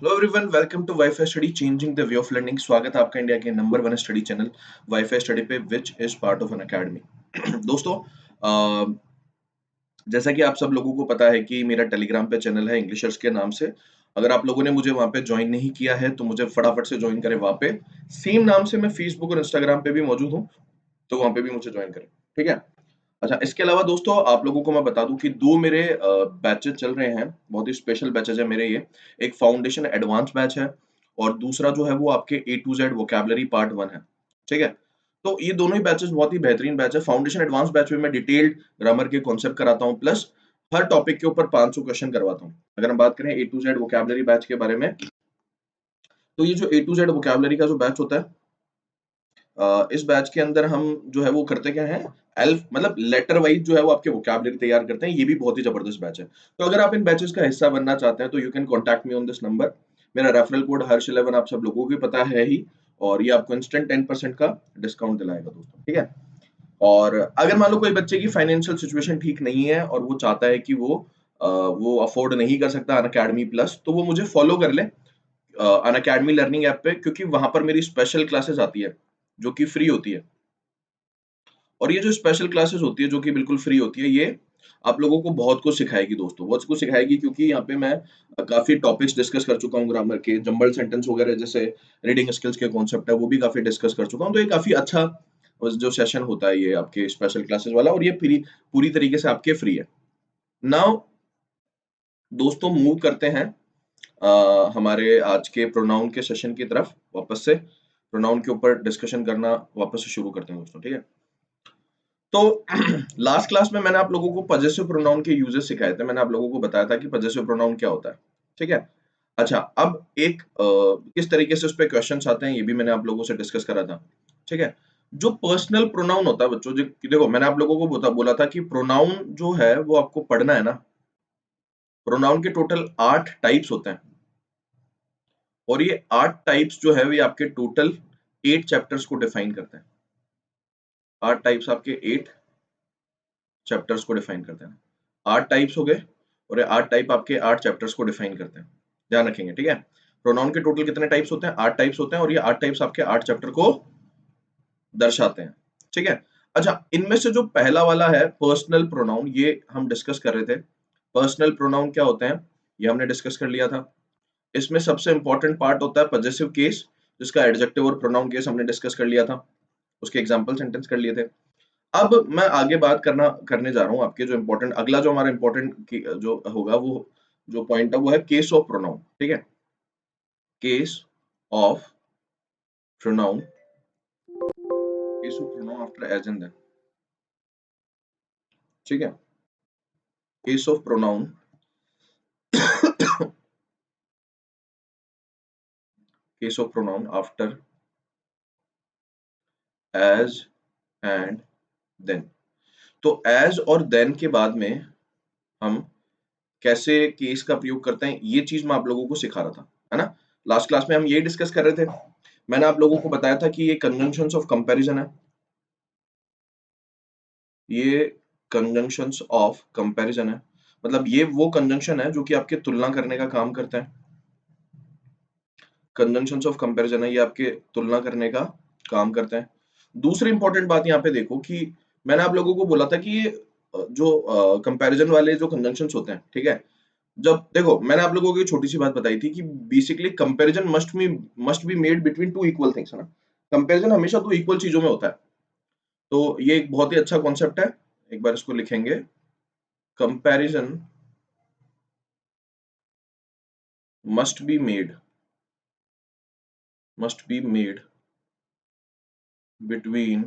Hello everyone, welcome to WiFi study changing the way of learning. स्वागत है आपका India के number one study channel WiFi study पे, which is part of Unacademy. दोस्तों, जैसा कि आप सब लोगों को पता है कि मेरा टेलीग्राम पे चैनल है इंग्लिशर्स के नाम से। अगर आप लोगों ने मुझे वहाँ पे ज्वाइन नहीं किया है तो मुझे फटाफट से ज्वाइन करें वहाँ पे। सेम नाम से मैं फेसबुक और इंस्टाग्राम पे भी मौजूद हूँ, तो वहाँ पे भी मुझे ज्वाइन करें। ठीक है। अच्छा, इसके अलावा दोस्तों आप लोगों को मैं बता दूं कि दो मेरे बैचेस चल रहे हैं, बहुत ही स्पेशल बैचेस है मेरे ये। एक फाउंडेशन एडवांस बैच है और दूसरा जो है वो आपके A to Z vocabulary part one है। ठीक है। तो ये दोनों ही बैचेस बहुत ही बेहतरीन बैच है। फाउंडेशन एडवांस बैच में मैं डिटेल्ड ग्रामर के कॉन्सेप्ट कराता हूँ, प्लस हर टॉपिक के ऊपर 500 क्वेश्चन करवाता हूँ। अगर हम बात करें ए टू जेड वोकैबुलरी बैच के बारे में, तो ये जो ए टू जेड वोकैबुलरी का जो बैच होता है, इस बैच के अंदर हम जो है वो करते क्या है, एल्फ मतलब लेटर वाइज जो है वो आपके वोकैबुलरी तैयार करते हैं। ये भी बहुत ही जबरदस्त बैच है। तो अगर आप इन बैचेस का हिस्सा बनना चाहते हैं तो you can contact me on this number. मेरा रेफरल कोड हर्ष11 आप सब लोगों को भी पता है ही, और ये आपको इंस्टेंट 10% का डिस्काउंट दिलाएगा दोस्तों। ठीक है। और अगर मान लो कोई बच्चे की फाइनेंशियल सिचुएशन ठीक नहीं है और वो चाहता है कि वो अफोर्ड नहीं कर सकता अन अकेडमी प्लस, तो वो मुझे फॉलो कर ले अन अकेडमी लर्निंग ऐप पे, क्योंकि वहां पर मेरी स्पेशल क्लासेस आती है जो कि फ्री होती है। और ये जो स्पेशल क्लासेस होती है जो कि बिल्कुल फ्री होती है, ये आप लोगों को बहुत कुछ सिखाएगी दोस्तों, बहुत कुछ सिखाएगी, क्योंकि यहाँ पे मैं काफी टॉपिक्स डिस्कस कर चुका हूँ। ग्रामर के जंबल सेंटेंस वगैरह जैसे रीडिंग स्किल्स के कॉन्सेप्ट है वो भी काफी डिस्कस कर चुका हूँ। तो ये काफी अच्छा जो सेशन होता है ये आपके स्पेशल क्लासेस वाला, और ये फ्री, पूरी तरीके से आपके फ्री है। नाउ दोस्तों, मूव करते हैं हमारे आज के प्रोनाउन के सेशन की तरफ। वापस से प्रोनाउन के ऊपर डिस्कशन करना वापस से शुरू करते हैं दोस्तों। ठीक है। तो लास्ट क्लास में मैंने आप लोगों को पजेसिव प्रोनाउन के यूजेस सिखाए थे। मैंने आप लोगों को बताया था कि पजेसिव प्रोनाउन क्या होता है। ठीक है। अच्छा, अब एक किस तरीके से उस पे क्वेश्चंस आते हैं ये भी मैंने आप लोगों से डिस्कस करा था। ठीक है। जो पर्सनल प्रोनाउन होता है बच्चों, जो देखो मैंने आप लोगों को बोला था कि प्रोनाउन जो है वो आपको पढ़ना है ना। प्रोनाउन के टोटल 8 टाइप्स होते हैं, और ये 8 टाइप्स जो है, ये आपके टोटल 8 चैप्टर्स को डिफाइन करते हैं। 8 टाइप्स आपके 8 चैप्टर्स को डिफाइन करते हैं। 8 टाइप्स हो गए, और ये 8 टाइप आपके 8 चैप्टर्स को डिफाइन करते हैं। ध्यान रखेंगे। ठीक है। प्रोनाउन के टोटल कितने टाइप्स होते हैं? 8 टाइप्स होते हैं, और ये 8 टाइप्स आपके 8 चैप्टर को दर्शाते हैं। ठीक है। अच्छा, इनमें से जो पहला वाला है पर्सनल प्रोनाउन, ये हम डिस्कस कर रहे थे। पर्सनल प्रोनाउन क्या होते हैं ये हमने डिस्कस कर लिया था। इसमें सबसे इंपॉर्टेंट पार्ट होता है पजेसिव केस, जिसका एडजेक्टिव और प्रोनाउन केस हमने डिस्कस कर लिया था, उसके एग्जांपल सेंटेंस कर लिए थे। अब मैं आगे बात करने जा रहा हूँ आपके जो इम्पोर्टेंट, अगला जो हमारा इम्पोर्टेंट जो होगा, वो जो पॉइंट है वो है केस ऑफ प्रोनाउन। ठीक है। Case of pronoun, case of pronoun after as and than. ठीक है। Case of pronoun, case of pronoun after as and than. तो एज और देन के बाद में हम कैसे केस का प्रयोग करते हैं, ये चीज मैं आप लोगों को सिखा रहा था, है ना। लास्ट क्लास में हम ये डिस्कस कर रहे थे। मैंने आप लोगों को बताया था कि ये कंजंक्शंस ऑफ कंपैरिजन है। ये कंजंक्शंस ऑफ कंपैरिजन है, मतलब ये वो कंजंक्शन है जो कि आपके तुलना करने का काम करता है। कंजंक्शंस ऑफ कंपैरिजन है, ये आपके तुलना करने का काम करते हैं। दूसरी इंपॉर्टेंट बात यहाँ पे देखो कि मैंने आप लोगों को बोला था कि ये जो कंपैरिजन वाले जो कंजंक्शंस होते हैं, ठीक है। जब देखो मैंने आप लोगों को एक छोटी सी बात बताई थी कि basically comparison must be made between two equal things, है ना। कंपैरिजन हमेशा दो इक्वल चीजों में होता है। तो ये एक बहुत ही अच्छा कॉन्सेप्ट है। एक बार इसको लिखेंगे, comparison must be made between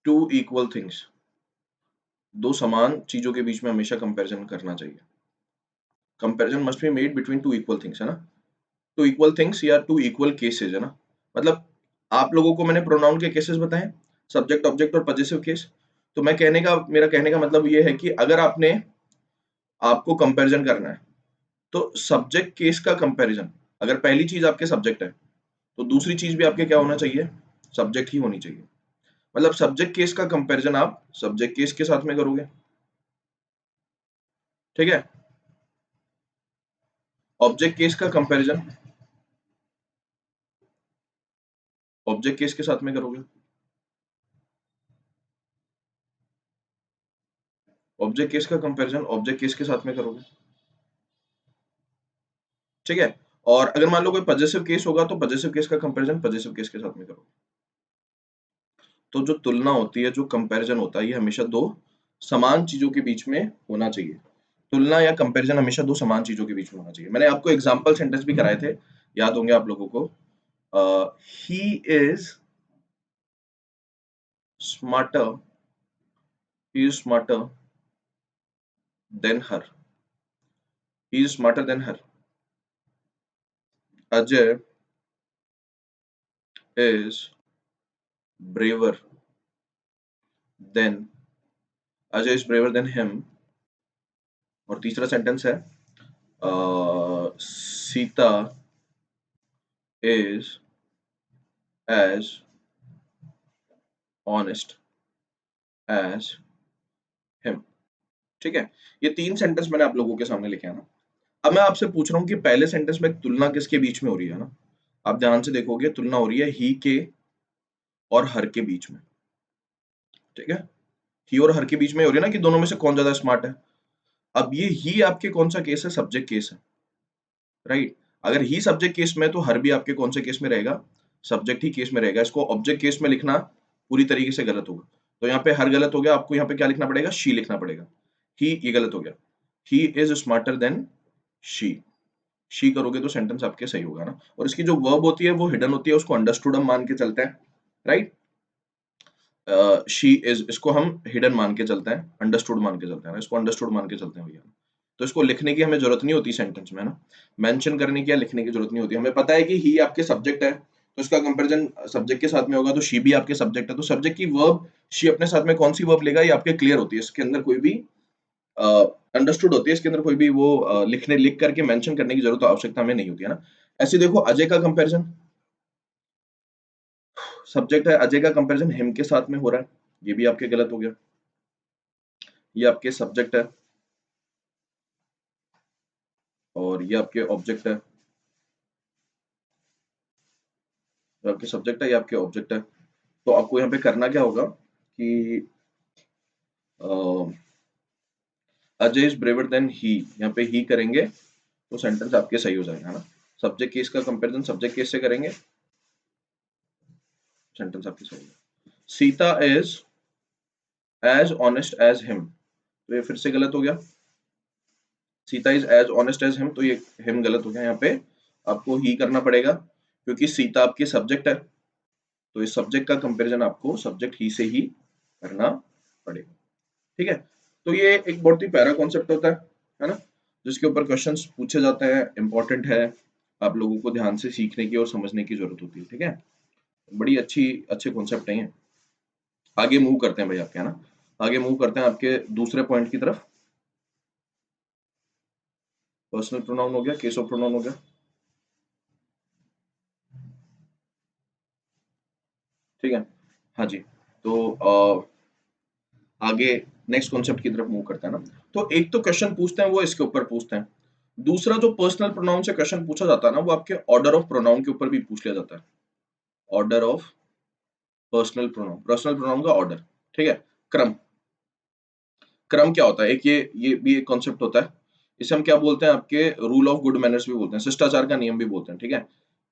two equal things। दो समान चीजों के बीच में हमेशा कंपैरिजन करना चाहिए। Comparison must be made between two equal things, है ना। टू इक्वल थिंग्स या टू इक्वल केसेस, है ना। मतलब आप लोगों को मैंने प्रोनाउन के केसेस बताए, सब्जेक्ट ऑब्जेक्ट और पजेसिव केस। तो मेरा कहने का मतलब ये है कि अगर आपको कंपैरिजन करना है, तो सब्जेक्ट केस का कंपैरिजन, अगर पहली चीज आपके सब्जेक्ट है तो दूसरी चीज भी आपके क्या होना चाहिए? सब्जेक्ट ही होनी चाहिए। मतलब सब्जेक्ट केस का कंपैरिजन आप सब्जेक्ट केस के साथ में करोगे। ठीक है। ऑब्जेक्ट केस का कंपैरिजन ऑब्जेक्ट केस के साथ में करोगे। ऑब्जेक्ट केस का कंपैरिजन ऑब्जेक्ट केस के साथ में करोगे, ठीक है। और अगर मान लो कोई पजेसिव केस होगा तो पजेसिव केस का कंपैरिजन पजेसिव केस के साथ में करोगे। तो जो तुलना होती है, जो कंपैरिजन होता है, ये हमेशा दो समान चीजों के बीच में होना चाहिए। तुलना या कंपैरिजन हमेशा दो समान चीजों के बीच में होना चाहिए। मैंने आपको एग्जांपल सेंटेंस भी कराए थे, याद होंगे आप लोगों को। He is smarter he is smarter than her he is smarter than her. Ajay is braver than Ajay is braver than him. और तीसरा सेंटेंस है Sita is as honest as him, ठीक है। ये तीन सेंटेंस मैंने आप लोगों के सामने लिखे हैं ना। अब मैं आपसे पूछ रहा हूँ कि पहले सेंटेंस में तुलना किसके बीच में हो रही है ना। आप ध्यान से देखोगे, तुलना हो रही है ही के और हर के बीच में, ठीक है। ही और हर के बीच में हो रही है ना, कि दोनों में से कौन ज्यादा स्मार्ट है। अब ये ही आपके कौन सा केस है, सब्जेक्ट केस है, राइट। अगर ही सब्जेक्ट केस में है, तो हर भी आपके कौन से केस में रहेगा, सब्जेक्ट ही केस में रहेगा। इसको ऑब्जेक्ट केस में लिखना पूरी तरीके से गलत होगा। तो यहाँ पे हर गलत हो गया, आपको यहाँ पे क्या लिखना पड़ेगा, शी लिखना पड़ेगा। ही ये गलत हो गया। ही इज स्मार्टर देन शी करोगे तो सेंटेंस आपके सही होगा ना। और इसकी जो वर्ब होती है वो हिडन होती है, उसको अंडरस्टूड हम मान के चलते हैं, राइट। शी इज, इसको हम हिडन मान के चलते हैं, अंडरस्टूड मान के चलते हैं ना, इसको अंडरस्टूड मान के चलते हैं भैया। तो इसको लिखने की हमें जरूरत नहीं होती सेंटेंस में ना, मेंशन करने की या लिखने की जरूरत नहीं होती। हमें पता है कि ही आपके सब्जेक्ट है, तो इसका कंपैरिजन सब्जेक्ट के साथ में होगा। तो शी भी आपके सब्जेक्ट है, तो सब्जेक्ट की वर्ब शी अपने साथ में कौन सी वर्ब लेगा, ये आपके क्लियर होती है। इसके अंदर कोई भी अंडरस्टूड होती है, इसके अंदर कोई भी वो लिख करके मेंशन करने की जरूरत, आवश्यकता हमें नहीं होती है ना। ऐसे देखो, अजय का कंपैरिजन, सब्जेक्ट है, अजय का कंपैरिजन हिम के साथ में हो रहा है, ये भी आपके गलत हो गया। ये आपके सब्जेक्ट है और ये आपके ऑब्जेक्ट है। ये आपके सब्जेक्ट है, ये आपके ऑब्जेक्ट है। तो आपको यहाँ पे करना क्या होगा कि Ajay is braver than he, यहाँ पे ही करेंगे तो सेंटेंस आपके सही हो जाएगा, है ना। सब्जेक्ट केस का कंपैरिजन सब्जेक्ट केस से करेंगे, सेंटेंस आपके सही होगा। Sita is as honest as him, तो ये फिर से गलत हो गया। Sita is as honest as him, तो ये हिम गलत हो गया। यहाँ पे आपको ही करना पड़ेगा, क्योंकि सीता आपकी सब्जेक्ट है, तो इस सब्जेक्ट का कंपैरिजन आपको सब्जेक्ट ही से ही करना पड़ेगा, ठीक है। तो ये एक बहुत ही प्यारा कॉन्सेप्ट होता है ना, जिसके ऊपर क्वेश्चंस पूछे जाते हैं, इंपॉर्टेंट है। आप लोगों को ध्यान से सीखने की और समझने की जरूरत होती है, ठीक है। बड़ी अच्छे कॉन्सेप्ट हैं ये। आगे मूव करते हैं भाई आपके, है ना। आगे मूव करते हैं आपके दूसरे पॉइंट की तरफ। पर्सनल प्रोनाउन हो गया, केस ऑफ प्रोनाउन हो गया, ठीक है। हाँ जी। तो आगे नेक्स्ट कॉन्सेप्ट की तरफ मूव करते हैं ना। तो एक तो क्वेश्चन पूछते हैं वो इसके ऊपर पूछते हैं। दूसरा जो पर्सनल प्रोनाउन से क्वेश्चन पूछा जाता है ना, वो आपके ऑर्डर ऑफ प्रोनाउन के ऊपर भी पूछ लिया जाता है। ऑर्डर ऑफ पर्सनल प्रोनाउन का ऑर्डर, ठीक है। क्रम, क्रम क्या होता है, एक ये भी एक कॉन्सेप्ट होता है। इसे हम क्या बोलते हैं, आपके रूल ऑफ गुड मैनर्स भी बोलते हैं, शिष्टाचार का नियम भी बोलते हैं, ठीक है।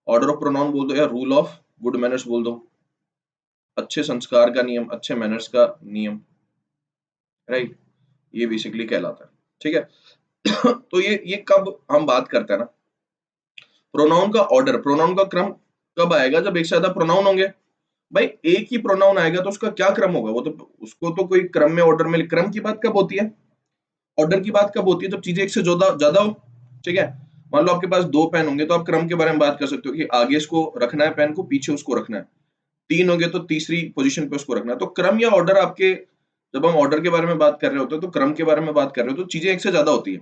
ऑर्डर ऑफ प्रोनाउन बोल दो या रूल ऑफ गुड मैनर्स बोल दो, अच्छे संस्कार का नियम, अच्छे मैनर्स का नियम, राइट। ये बेसिकली कहलाता है, ठीक है। तो ये कब हम बात करते हैं ना, प्रोनाउन का ऑर्डर, प्रोनाउन का क्रम कब आएगा, जब एक से ज्यादा प्रोनाउन होंगे। भाई एक ही प्रोनाउन आएगा तो उसका क्या क्रम होगा, वो तो उसको तो कोई क्रम में ऑर्डर में, क्रम की बात कब होती है, ऑर्डर की बात कब होती है, जब चीजें एक से ज्यादा ज्यादा हो, ठीक है। मान लो आपके पास दो पेन होंगे तो आप क्रम के बारे में बात कर सकते हो कि आगे इसको रखना है पेन को, पीछे उसको रखना है। तीन होंगे तो तीसरी पोजीशन पे उसको रखना है। तो क्रम या ऑर्डर आपके, जब हम ऑर्डर के बारे में बात कर रहे होते हैं तो क्रम के बारे में बात कर रहे हो, तो चीजें एक से ज्यादा होती है।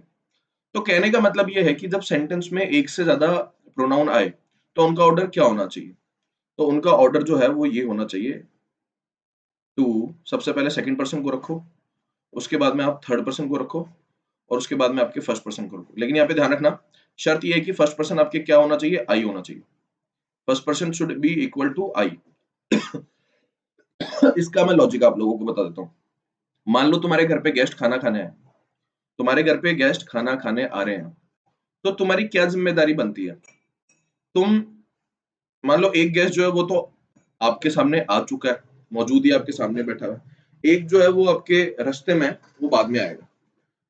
तो कहने का मतलब ये है कि जब सेंटेंस में एक से ज्यादा प्रोनाउन आए तो उनका ऑर्डर क्या होना चाहिए। तो उनका ऑर्डर जो है वो ये होना चाहिए, टू, सबसे पहले सेकंड पर्सन को रखो, उसके बाद में आप थर्ड पर्सन को रखो, और उसके बाद में आपके फर्स्ट पर्सन को रखो। लेकिन यहाँ पे ध्यान रखना, शर्त ये है कि फर्स्ट पर्सन आपके क्या होना चाहिए, आई होना चाहिए। First person should be equal to I. इसका मैं लॉजिक आप लोगों को बता देता हूँ। मान लो तुम्हारे घर पे गेस्ट खाना खाने आए, तुम्हारे घर पे गेस्ट खाना खाने आ रहे हैं, तो तुम्हारी क्या जिम्मेदारी बनती है? तुम मान लो एक गेस्ट जो है वो तो आपके सामने आ चुका है, मौजूद ही आपके सामने बैठा हुआ है। एक जो है वो आपके रास्ते में, वो बाद में आएगा।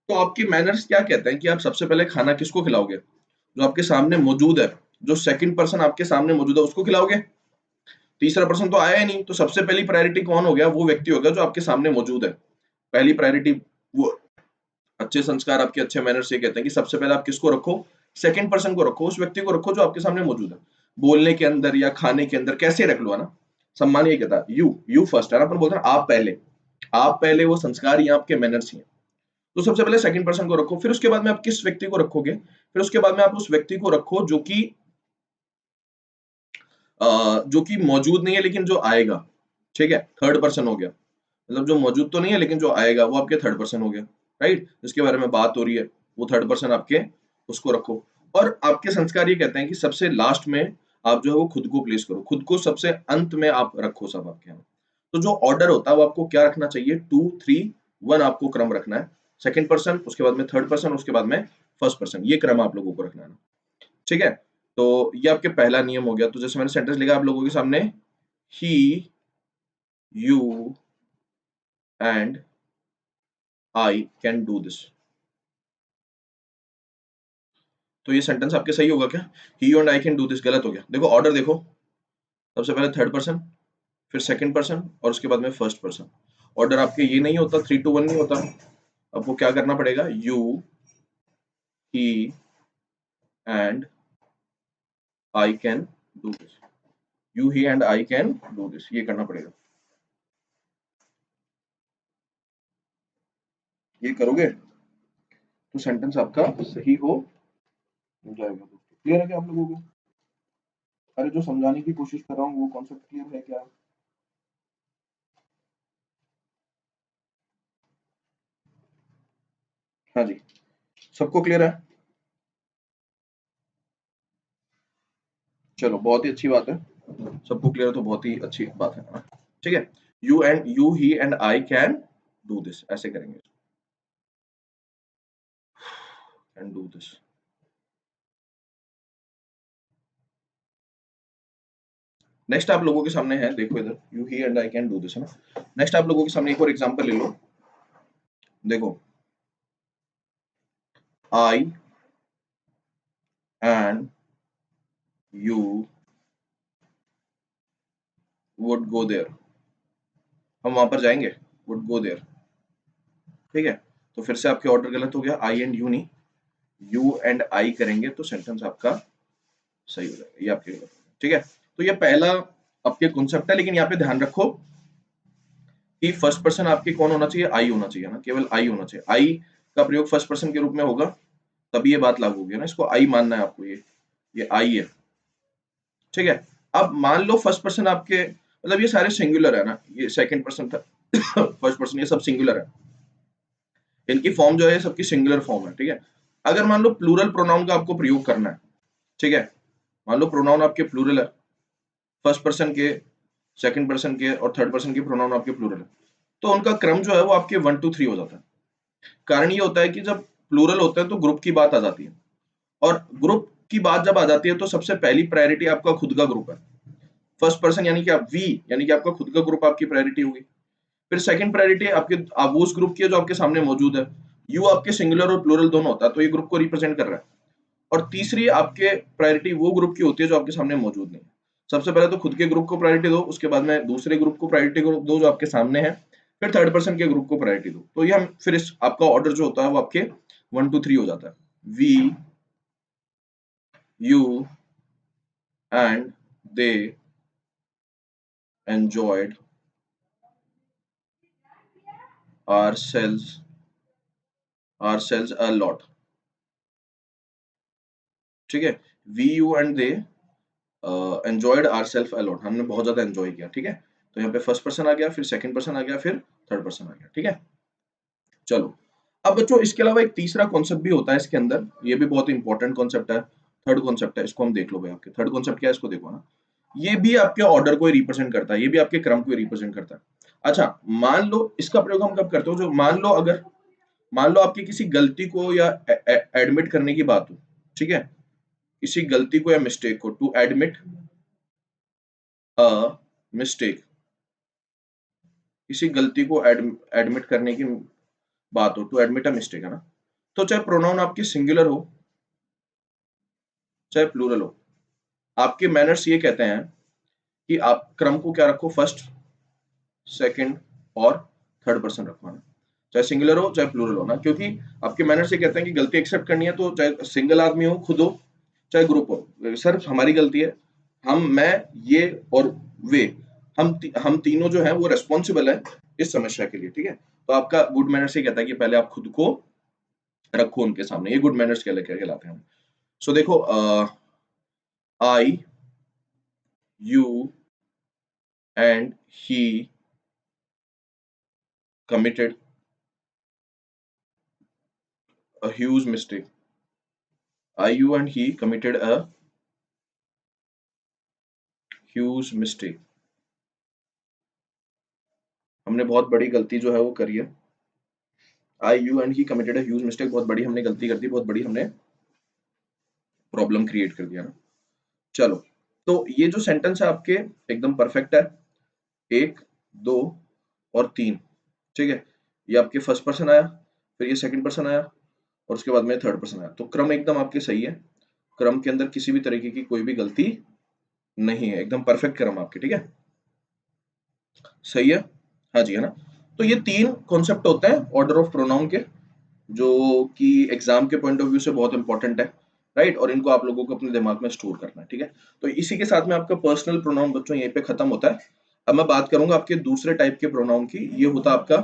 तो आपकी मैनर्स क्या कहते हैं कि आप सबसे पहले खाना किसको खिलाओगे? जो आपके सामने मौजूद है, जो सेकंड पर्सन आपके सामने मौजूद है उसको खिलाओगे। तीसरा पर्सन तो आया ही नहीं, तो सबसे पहली प्रायोरिटी कौन हो गया? वो व्यक्ति हो गया जो आपके सामने मौजूद है। पहली प्रायोरिटी वो। अच्छे संस्कार, आपके अच्छे मैनर्स ये कहते हैं कि सबसे पहले आप किसको रखो? सेकंड पर्सन को रखो, उस व्यक्ति को रखो जो आपके सामने मौजूद है। बोलने के अंदर या खाने के अंदर कैसे रख लो, है ना? सम्मान ये कहता है यू फर्स्ट, है ना? अपन बोलते हैं आप पहले। आप पहले, वो संस्कार ही आपके मैनर्स ही हैं। तो सबसे पहले सेकंड पर्सन को रखो, फिर उसके बाद में आप किस व्यक्ति को रखोगे? फिर उसके बाद में आप उस व्यक्ति को रखो जो कि मौजूद नहीं है लेकिन जो आएगा। ठीक है, थर्ड पर्सन हो गया। मतलब जो मौजूद तो नहीं है लेकिन जो आएगा वो आपके थर्ड पर्सन हो गया। राइट, जिसके बारे में बात हो रही है वो थर्ड पर्सन आपके, उसको रखो। और आपके संस्कार ये कहते हैं कि सबसे लास्ट में आप जो है वो खुद को प्लेस करो, खुद को सबसे अंत में आप रखो सब आपके यहाँ। तो जो ऑर्डर होता है वो आपको क्या रखना चाहिए? 2 3 1 आपको क्रम रखना है। सेकंड पर्सन, उसके बाद में थर्ड पर्सन, उसके बाद में फर्स्ट पर्सन, ये क्रम आप लोगों को रखना है ना। ठीक है, तो ये आपके पहला नियम हो गया। तो जैसे मैंने सेंटेंस लिखा आप लोगों के सामने, he, you and I can do this. तो ये सेंटेंस आपके सही होगा क्या? He and I can do this गलत हो गया। देखो ऑर्डर देखो, सबसे पहले थर्ड पर्सन, फिर सेकंड पर्सन और उसके बाद में फर्स्ट पर्सन। ऑर्डर आपके ये नहीं होता, 3 to 1 नहीं होता। आपको क्या करना पड़ेगा? You, he and I can do this. You, he and I can do this, ये करना पड़ेगा। ये करोगे तो सेंटेंस आपका सही हो जाएगा दोस्तों। क्लियर है क्या आप लोगों को? अरे जो समझाने की कोशिश कर रहा हूँ वो कॉन्सेप्ट क्लियर है क्या? हाँ जी, सबको क्लियर है? चलो बहुत ही अच्छी बात है, सबको क्लियर है तो बहुत ही अच्छी बात है। ठीक है, you he and I can do this, ऐसे करेंगे। Can do this. नेक्स्ट आप लोगों के सामने है, देखो इधर, you he and I can do this, है ना? नेक्स्ट आप लोगों के सामने एक और एग्जांपल ले लो। देखो, I and you would go there. हम वहां पर जाएंगे, वुड गो देयर। ठीक है, तो फिर से आपके ऑर्डर गलत हो गया, आई एंड यू नहीं, यू एंड आई करेंगे तो सेंटेंस आपका सही हो जाएगा। ये आपके गलत हो गया। ठीक है, तो ये पहला आपके कॉन्सेप्ट है, लेकिन यहाँ पे ध्यान रखो कि फर्स्ट पर्सन आपके कौन होना चाहिए? आई होना चाहिए ना, केवल आई होना चाहिए। आई का प्रयोग फर्स्ट पर्सन के रूप में होगा तभी ये बात लागू होगी ना, इसको आई मानना है आपको। ये आई है। ठीक है, अब मान लो फर्स्ट पर्सन आपके, मतलब ये सारे सिंगुलर है ना, ये सेकंड पर्सन था फर्स्ट पर्सन, ये सब सिंगुलर है। इनकी फॉर्म जो है सबकी सिंगुलर फॉर्म है। ठीक है, अगर मान लो प्लूरल प्रोनाउन का आपको प्रयोग करना है, ठीक है, मान लो प्रोनाउन आपके प्लूरल है, फर्स्ट पर्सन के, सेकंड पर्सन के और थर्ड पर्सन के प्रोनाउन आपके प्लूरल है, तो उनका क्रम जो है वो आपके 1 2 3 हो जाता है। कारण ये होता है कि जब प्लूरल होता है तो ग्रुप की बात आ जाती है, और ग्रुप की बात जब आ जाती है तो सबसे पहली प्रायोरिटी आपका खुद का ग्रुप है। फर्स्ट पर्सन यानी कि आप वी, यानी कि आपका खुद का ग्रुप आपकी प्रायोरिटी होगी। फिर सेकंड प्रायोरिटी आपके, आप वो उस ग्रुप की है जो आपके सामने मौजूद है। यू आपके सिंगुलर और प्लूरल दोनों होता है, तो ये ग्रुप को रिप्रेजेंट कर रहा है। और तीसरी आपके प्रायोरिटी वो ग्रुप की होती है जो आपके सामने मौजूद नहीं है। सबसे पहले तो खुद के ग्रुप को प्रायोरिटी दो, उसके बाद में दूसरे ग्रुप को प्रायोरिटी दो जो आपके सामने है, फिर थर्ड पर्सन के ग्रुप को प्रायोरिटी दो। तो ये हम फिर इस आपका ऑर्डर जो होता है वो आपके 1 2 3 हो जाता है। We, you and they enjoyed ourselves ourselves a lot। ठीक है, we, you and they enjoyed ourselves a lot, हमने बहुत ज्यादा एंजॉय किया। ठीक है, तो यहाँ पे फर्स्ट पर्सन आ गया, फिर सेकंड पर्सन आ गया, फिर थर्ड पर्सन आ गया। ठीक है, चलो अब बच्चों इसके अलावा एक तीसरा कॉन्सेप्ट भी होता है इसके अंदर, ये भी बहुत इंपॉर्टेंट कॉन्सेप्ट है, थर्ड कॉन्सेप्ट है, इसको हम देख लो भाई। आपके थर्ड कॉन्सेप्ट क्या है, इसको देखो ना। ये भी आपके ऑर्डर को रिप्रेजेंट करता है, ये भी आपके क्रम को रिप्रेजेंट करता है। अच्छा, मान लो इसका प्रयोग हम कब करते हो, जो मान लो आपकी किसी गलती को या एडमिट करने की बात हो, ठीक है, किसी गलती को या मिस्टेक को, टू एडमिट अ मिस्टेक, किसी गलती को एडमिट करने की बात हो, टू एडमिट अ मिस्टेक, है ना। तो चाहे प्रोनाउन आपकी सिंगुलर हो चाहे प्लूरल हो, आपके मैनर्स ये कहते हैं कि आप क्रम को क्या रखो, फर्स्ट, सेकंड और थर्ड पर्सन रखो, है ना। चाहे सिंगुलर हो चाहे प्लूरल हो ना, क्योंकि आपके मैनर्स ये कहते हैं कि गलती एक्सेप्ट करनी है तो चाहे सिंगल आदमी हो, खुद हो, चाहे ग्रुप हो, सर हमारी गलती है, मैं, ये और वे, हम तीनों जो है वो रेस्पॉन्सिबल है इस समस्या के लिए, ठीक है। तो आपका गुड मैनर्स ये कहता है कि पहले आप खुद को रखो उनके सामने, ये गुड मैनर्स कहलाते हैं। सो देखो, I, you and he committed a huge mistake. I, you and he committed a huge mistake. हमने बहुत बड़ी गलती जो है वो करी है। I, you and he committed a huge mistake. बहुत बड़ी हमने गलती कर दी, बहुत बड़ी हमने प्रॉब्लम क्रिएट कर दिया ना। चलो, तो ये जो सेंटेंस है आपके एकदम परफेक्ट है, एक, दो और तीन, ठीक है। ये आपके फर्स्ट पर्सन आया, फिर ये सेकंड पर्सन आया और उसके बाद में थर्ड पर्सन आया, तो क्रम एकदम आपके सही है। क्रम के अंदर किसी भी तरीके की कोई भी गलती नहीं है, एकदम परफेक्ट क्रम आपके, ठीक है। सही है, हाँ जी, है ना। तो ये तीन कॉन्सेप्ट होते हैं ऑर्डर ऑफ प्रोनाउन के, जो कि एग्जाम के पॉइंट ऑफ व्यू से बहुत इंपॉर्टेंट है, राइट। और इनको आप लोगों को अपने दिमाग में स्टोर करना है, ठीक है। तो इसी के साथ में आपका पर्सनल प्रोनाउन बच्चों यहीं पे खत्म होता है। अब मैं बात करूंगा आपके दूसरे टाइप के प्रोनाउन की, ये होता है आपका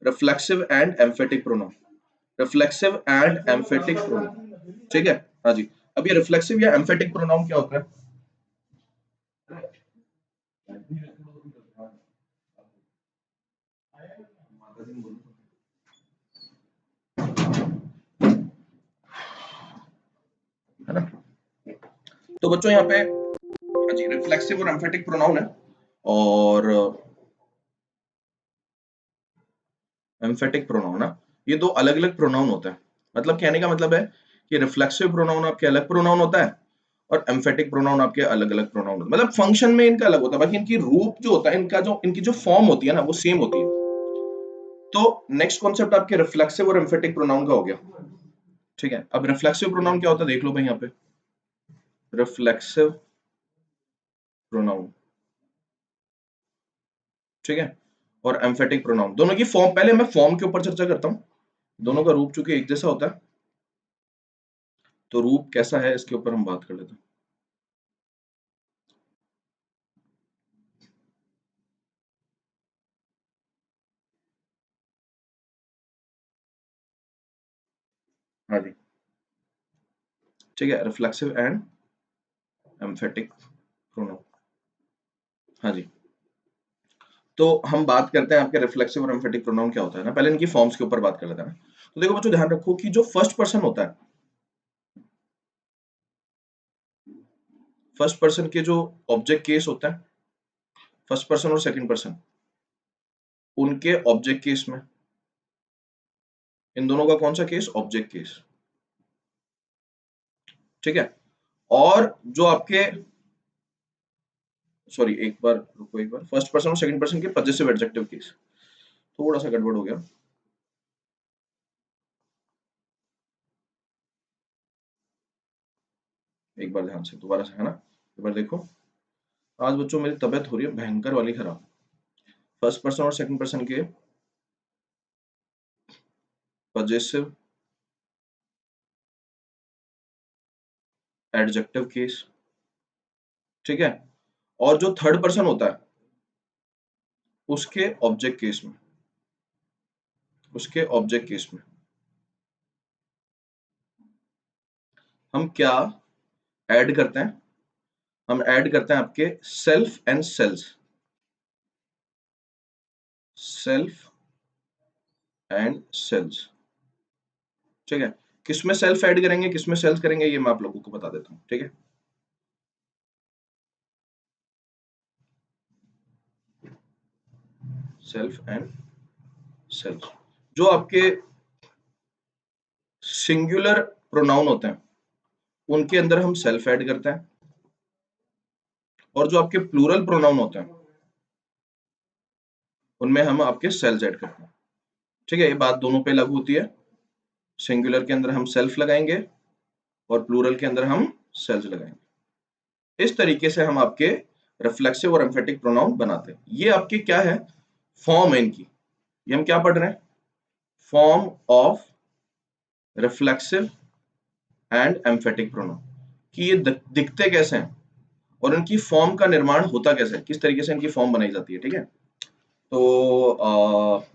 reflexive and emphatic pronoun. Reflexive and emphatic pronoun, ठीक है, हाँ जी। अब ये रिफ्लेक्सिव या एम्फेटिक प्रोनाउन क्या होता है। है ना। तो बच्चों यहाँ पे, हाँ जी, रिफ्लेक्सिव और एम्फेटिक प्रोनाउन है, और एम्फेटिक प्रोनाउन ना, ये दो अलग अलग प्रोनाउन होते हैं। मतलब कहने का मतलब है कि रिफ्लेक्सिव प्रोनाउन आपके अलग प्रोनाउन होता है और एम्फेटिक प्रोनाउन आपके अलग अलग प्रोनाउन होता है, मतलब फंक्शन में इनका अलग होता है, बाकी इनकी रूप जो होता है, इनकी जो फॉर्म होती है ना, वो सेम होती है। तो नेक्स्ट कॉन्सेप्ट आपके रिफ्लेक्सिव और एम्फेटिक प्रोनाउन का हो गया, ठीक है। अब रिफ्लेक्सिव प्रोनाउन क्या होता है देख लो भाई यहाँ पे। रिफ्लेक्सिव प्रोनाउन, ठीक है, और एम्फेटिक प्रोनाउन, दोनों की फॉर्म, पहले मैं फॉर्म के ऊपर चर्चा करता हूँ। दोनों का रूप चूंकि एक जैसा होता है, तो रूप कैसा है इसके ऊपर हम बात कर लेते हैं। हाँ जी, ठीक है, रिफ्लेक्सिव एंड एम्फेटिक प्रोनाउन, हाँ जी। तो हम बात करते हैं आपके रिफ्लेक्सिव और एम्फेटिक प्रोनाउन क्या होता है ना, पहले इनकी फॉर्म्स के ऊपर बात कर लेते हैं ना। तो देखो बच्चों, ध्यान रखो कि जो फर्स्ट पर्सन होता है, फर्स्ट पर्सन के जो ऑब्जेक्ट केस होते हैं, फर्स्ट पर्सन और सेकंड पर्सन, उनके ऑब्जेक्ट केस में, इन दोनों का कौन सा केस, ऑब्जेक्ट केस, ठीक है। और जो आपके, सॉरी एक बार रुको, एक बार, फर्स्ट पर्सन और सेकंड पर्सन के पजेसिव एडजेक्टिव केस, थोड़ा सा गड़बड़ हो गया, एक बार ध्यान से दोबारा से, है ना। एक बार देखो, आज बच्चों मेरी तबीयत हो रही है भयंकर वाली खराब। फर्स्ट पर्सन और सेकंड पर्सन के पजेसिव एडजेक्टिव केस, ठीक है। और जो थर्ड पर्सन होता है उसके ऑब्जेक्ट केस में, उसके ऑब्जेक्ट केस में हम क्या ऐड करते हैं, हम ऐड करते हैं आपके self and selves, self and selves, ठीक है, किसमें सेल्फ ऐड करेंगे, किसमें सेल्स करेंगे, ये मैं आप लोगों को बता देता हूँ। ठीक है, सेल्फ एंड सेल्स। जो आपके सिंगुलर प्रोनाउन होते हैं उनके अंदर हम सेल्फ ऐड करते हैं, और जो आपके प्लूरल प्रोनाउन होते हैं उनमें हम आपके सेल्स ऐड करते हैं। ठीक है, ये बात दोनों पे लागू होती है। सिंगुलर के अंदर हम सेल्फ लगाएंगे और प्लूरल के अंदर हम सेल्स लगाएंगे। इस तरीके से हम आपके रिफ्लेक्सिव और एम्फेटिक प्रोनाउन बनाते हैं। ये आपके क्या है, फॉर्म है इनकी। ये हम क्या पढ़ रहे हैं, form of reflexive and emphatic pronoun, कि ये दिखते कैसे हैं और इनकी फॉर्म का निर्माण होता कैसे है, किस तरीके से इनकी फॉर्म बनाई जाती है। ठीक है, तो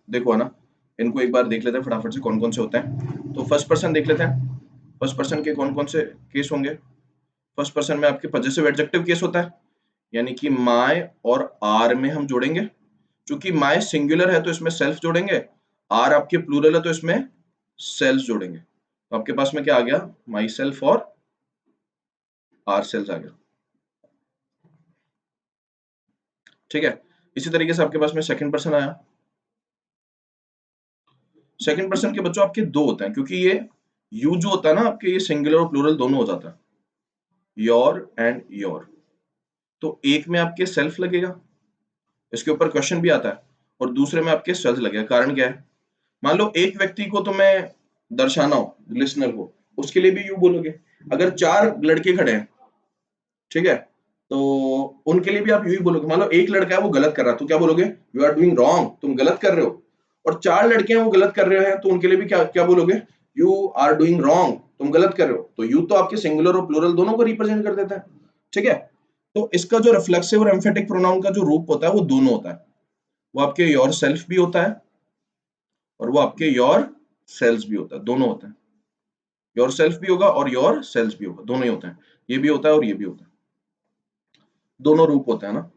देखो है ना, इनको एक बार देख लेते हैं फटाफट से कौन कौन से होते हैं। तो फर्स्ट पर्सन देख लेते हैं, फर्स्ट पर्सन के कौन कौन से केस होंगे। फर्स्ट पर्सन में आपके पजेसिव एडजेक्टिव केस होता है, यानी कि माय और आर में हम जोड़ेंगे। क्योंकि माय सिंगुलर है तो इसमें सेल्फ जोड़ेंगे, आर आपके प्लूरल है तो इसमें सेल्स जोड़ेंगे। तो आपके पास में क्या आ गया, माई सेल्फ और आर सेल्स आ गया। ठीक है, इसी तरीके से आपके पास में सेकंड पर्सन आया। सेकंड पर्सन के बच्चों आपके दो होते हैं, क्योंकि ये यू जो होता है ना आपके, ये सिंगुलर और प्लूरल दोनों हो जाता है, योर एंड योर। तो एक में आपके सेल्फ लगेगा, इसके ऊपर क्वेश्चन भी आता है, और दूसरे में आपके सेल्स लगेगा। कारण क्या है, मान लो एक व्यक्ति को तुम्हें दर्शाना हो, लिसनर को, उसके लिए भी यू बोलोगे। अगर चार लड़के खड़े हैं, ठीक है, तो उनके लिए भी आप यू ही बोलोगे। मान लो एक लड़का है वो गलत कर रहा है, तो क्या बोलोगे, यू आर डूइंग रॉन्ग, तुम गलत कर रहे हो। और चार लड़के हैं वो गलत कर रहे हैं, तो उनके लिए भी क्या क्या बोलोगे, यू आर डूइंग रॉन्ग, तुम गलत कर रहे हो। तो यू तो आपके सिंगुलर और प्लूरल दोनों को रिप्रेजेंट कर देता है। ठीक है, तो इसका जो रिफ्लेक्सिव और एम्फेटिक प्रोनाउन का जो रूप होता है वो दोनों होता है। वो आपके योर सेल्फ भी होता है और वो आपके योर सेल्स भी होता है, दोनों होते हैं। योर सेल्फ भी होगा और योर सेल्स भी होगा, दोनों ही होते हैं। ये भी होता है और ये भी होता है, दोनों रूप होते हैं ना।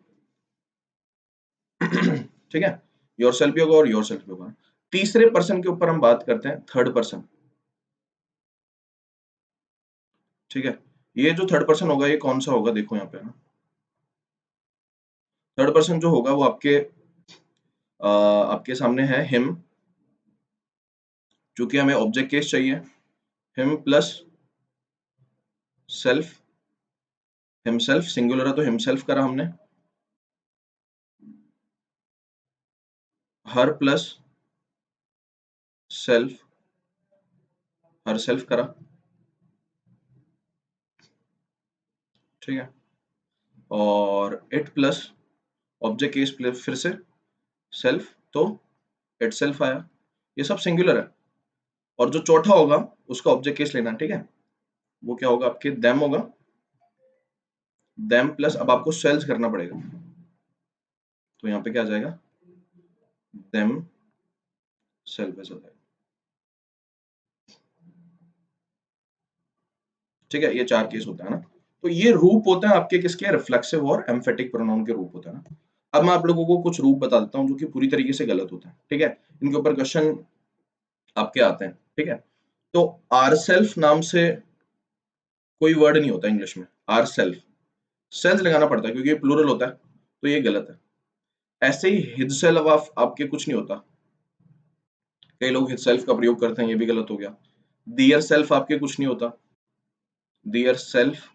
ठीक है, योर सेल्फ भी होगा और योर सेल्फ भी होगा। तीसरे पर्सन के ऊपर हम बात करते हैं, थर्ड पर्सन। ठीक है, ये जो थर्ड पर्सन होगा ये कौन सा होगा, देखो यहाँ पे ना, थर्ड पर्सन जो होगा वो आपके आपके सामने है हिम। चूंकि हमें ऑब्जेक्ट केस चाहिए, him plus self, himself singular है तो हिमसेल्फ करा हमने, हर प्लस सेल्फ, हर सेल्फ करा। ठीक है, और it plus object case plus फिर से सेल्फ, तो इट सेल्फ आया। ये सब सिंगुलर है। और जो चौथा होगा उसका ऑब्जेक्ट केस लेना। ठीक है, वो क्या होगा, आपके देम होगा। देम प्लस अब आपको सेल्स करना पड़ेगा, तो यहाँ पे क्या आ जाएगा, देम सेल्फ ऐसा जाएगा। ठीक है, ये चार केस होता है ना। तो ये रूप होते हैं आपके किसके, रिफ्लेक्सिव और एम्फेटिक प्रोनाउन के रूप होता है ना। अब मैं आप लोगों को कुछ रूप बता देता हूँ जो कि पूरी तरीके से गलत होता है। ठीक है, इनके ऊपर क्वेश्चन आपके आते हैं। ठीक है, तो आर सेल्फ नाम से कोई वर्ड नहीं होता इंग्लिश में, आर सेल्फ, सेल्स लगाना पड़ता है क्योंकि ये प्लूरल होता है, तो ये गलत है। ऐसे ही हिज सेल्फ आपके कुछ नहीं होता, कई लोग हिज सेल्फ का प्रयोग करते हैं, ये भी गलत हो गया। दियर सेल्फ आपके कुछ नहीं होता, दियर सेल्फ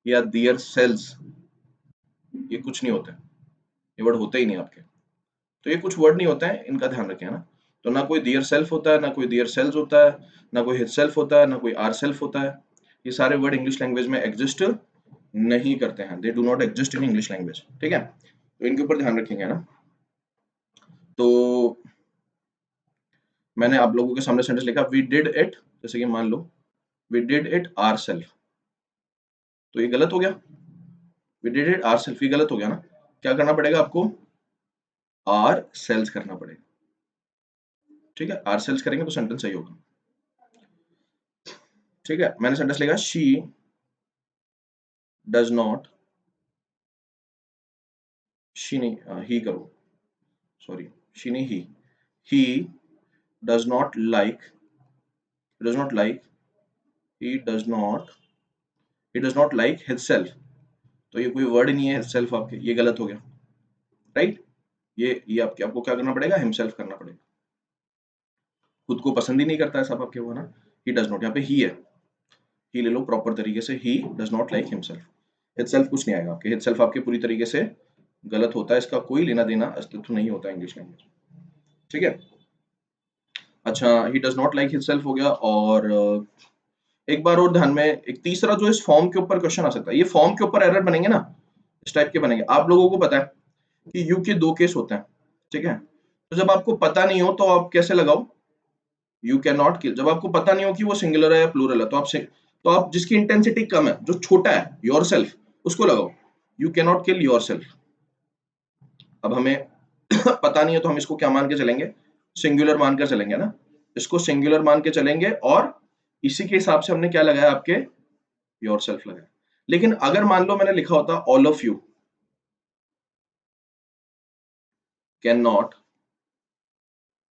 या दियर सेल्स, ये कुछ नहीं होते, ये वर्ड होते ही नहीं आपके। तो ये कुछ वर्ड नहीं होते हैं, इनका ध्यान रखें ना। तो ना कोई दियर सेल्फ होता है, ना कोई दियर सेल्स होता है, ना कोई हिज सेल्फ होता है, ना कोई आर सेल्फ होता है। ये सारे वर्ड इंग्लिश लैंग्वेज में एग्जिस्ट नहीं करते हैं, they do not exist in English language. ठीक है, तो इनके ऊपर ध्यान रखेंगे ना। तो मैंने आप लोगों के सामने सेंटेंस लिखा, वी डिड इट, जैसे कि मान लो we did it our self, तो ये गलत हो गया। We did it our self, ये गलत हो गया ना। क्या करना पड़ेगा आपको, आर सेल्स करना पड़ेगा। ठीक है, आर सेल्स करेंगे तो सेंटेंस सही होगा। ठीक है, मैंने सेंटेंस लिखा, शी डज नॉट, शी नहीं ही करो, सॉरी, शी नहीं he does not like he does not like he does not like himself। तो ये कोई वर्ड नहीं है himself आपके, ये गलत हो गया, राइट। ये आपको क्या करना पड़ेगा, himself करना पड़ेगा। खुद को पसंद ही नहीं करता है सब आपके वो ना, he does not, यहाँ पे he है, he ले लो प्रॉपर तरीके से, he does not like himself। itself कुछ नहीं आएगा आपके, itself आपके पूरी तरीके से गलत होता है, इसका कोई लेना देना अस्तित्व नहीं होता इंग्लिश लैंग्वेज, ठीक है। अच्छा, he does not like himself हो गया। और एक बार और ध्यान में, एक तीसरा जो इस फॉर्म के ऊपर क्वेश्चन आ सकता है, ये फॉर्म के ऊपर एरर बनेंगे ना, इस टाइप के बनेंगे। आप लोगों को पता है कि यू के दो केस होते हैं, ठीक है। तो जब आपको पता नहीं हो तो आप कैसे लगाओ, यू कैन नॉट किल। जब आपको पता नहीं हो कि वो सिंगुलर है या प्लूरल है, तो आप जिसकी इंटेंसिटी कम है, जो छोटा है, योर सेल्फ, उसको लगाओ, you can not kill your self. अब हमें पता नहीं है तो हम इसको क्या मान के चलेंगे, सिंगुलर मानकर चलेंगे ना, इसको सिंगुलर मान के चलेंगे, और इसी के हिसाब से हमने क्या लगाया, आपके योर सेल्फ लगाया। लेकिन अगर मान लो मैंने लिखा होता all of you can not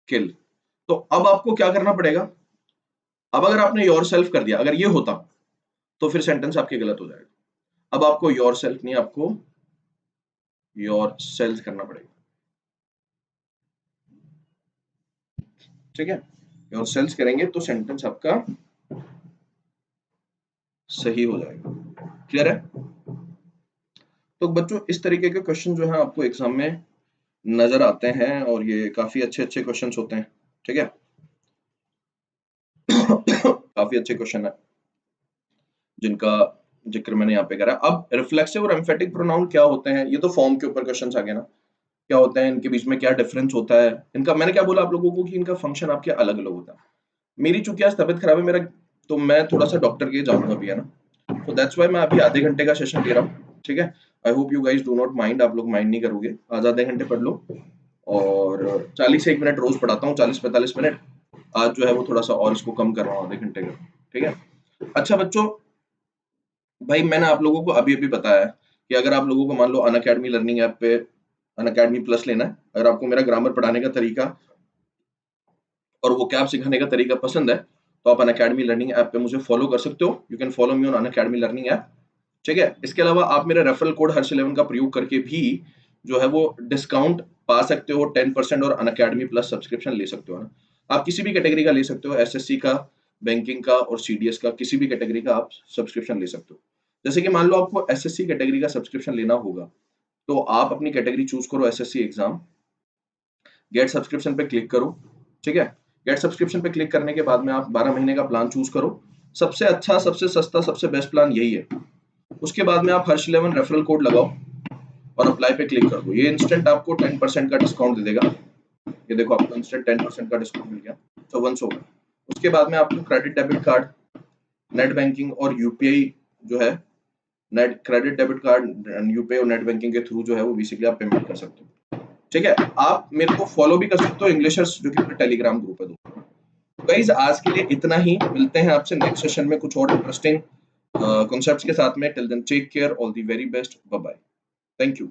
kill, तो अब आपको क्या करना पड़ेगा, अब अगर आपने योर सेल्फ कर दिया, अगर ये होता तो फिर सेंटेंस आपके गलत हो जाएगा। अब आपको योर सेल्फ नहीं, आपको योर सेल्फ करना पड़ेगा, ठीक है। योर सेल्फ करेंगे तो सेंटेंस आपका सही हो जाएगा। क्लियर है। तो बच्चों इस तरीके के क्वेश्चन जो है आपको एग्जाम में नजर आते हैं, और ये काफी अच्छे अच्छे क्वेश्चंस होते हैं, ठीक है। काफी अच्छे क्वेश्चन है जिनका जिक्र मैंने यहाँ पे करा। अब रिफ्लेक्सिव और एम्फेटिक प्रोनाउन क्या होते हैं, ये तो फॉर्म के ऊपर क्वेश्चंस आ गए ना, क्या होते हैं, इनके बीच में क्या डिफरेंस होता है, इनका मैंने क्या बोला आप लोगों को कि इनका फंक्शन आपके अलग अलग होता है। मेरी चूंकि आज तबीयत खराब है मेरा, तो मैं थोड़ा सा डॉक्टर के जाऊंगा भी, है ना, तो दैट्स व्हाई मैं अभी आधे घंटे का सेशन ले रहा हूँ, ठीक है। I hope you guys do not mind, आप लोग माइंड नहीं करोगे, आज आधे घंटे पढ़ लो, और 40 से 1 मिनट रोज पढ़ाता हूँ, 40-45 मिनट। आज जो है वो थोड़ा सा और इसको कम कर रहा हूँ, आधे घंटे का, ठीक है। अच्छा बच्चों, भाई मैंने आप लोगों को अभी अभी बताया कि अगर आप लोगों को मान लो अनअकैडमी लर्निंग ऐप पे अनअकैडमी प्लस लेना है, अगर आपको मेरा ग्रामर पढ़ाने का तरीका और वो कैब सिखाने का तरीका पसंद है, तो आप अनअकैडमी लर्निंग ऐप पे मुझे फॉलो कर सकते हो। You can follow me on Unacademy learning app, ठीक है। इसके अलावा आप मेरा रेफरल कोड हर्ष11 का प्रयोग करके भी जो है वो डिस्काउंट पा सकते हो 10%, और अनअकैडमी प्लस सब्सक्रिप्शन ले सकते हो ना। आप किसी भी कैटेगरी का ले सकते हो, एसएससी का, बैंकिंग का और सीडीएस का, किसी भी कैटेगरी का आप सब्सक्रिप्शन ले सकते हो। जैसे कि मान लो आपको एसएससी कैटेगरी का सब्सक्रिप्शन लेना होगा, तो आप अपनी कैटेगरी चूज करो, एसएससी एग्जाम, गेट सब्सक्रिप्शन पे क्लिक करो, ठीक है। गेट सब्सक्रिप्शन पे क्लिक करने के बाद में आप 12 महीने का प्लान चूज करो, सबसे अच्छा, सबसे सस्ता, सबसे बेस्ट प्लान यही है। उसके बाद में आप हर्ष11 रेफरल कोड लगाओ और अप्लाई पे क्लिक कर दो, ये इंस्टेंट आपको 10% का डिस्काउंट दे देगा। ये देखो आपको इंस्टेंट 10% का डिस्काउंट मिल गया, तो वंस होगा। उसके बाद में आपको credit debit card, net banking और यूपीआई जो है, net credit debit card, UPI और नेट बैंकिंग के थ्रू जो है वो बेसिकली आप पेमेंट कर सकते हो, ठीक है। आप मेरे को फॉलो भी कर सकते हो इंग्लिशर्स, जो कि मेरा टेलीग्राम ग्रुप है। गाइस आज के लिए इतना ही, मिलते हैं आपसे नेक्स्ट सेशन में कुछ और इंटरेस्टिंग कॉन्सेप्ट्स के साथ में। Till then take care, all the very best, bye bye, thank you.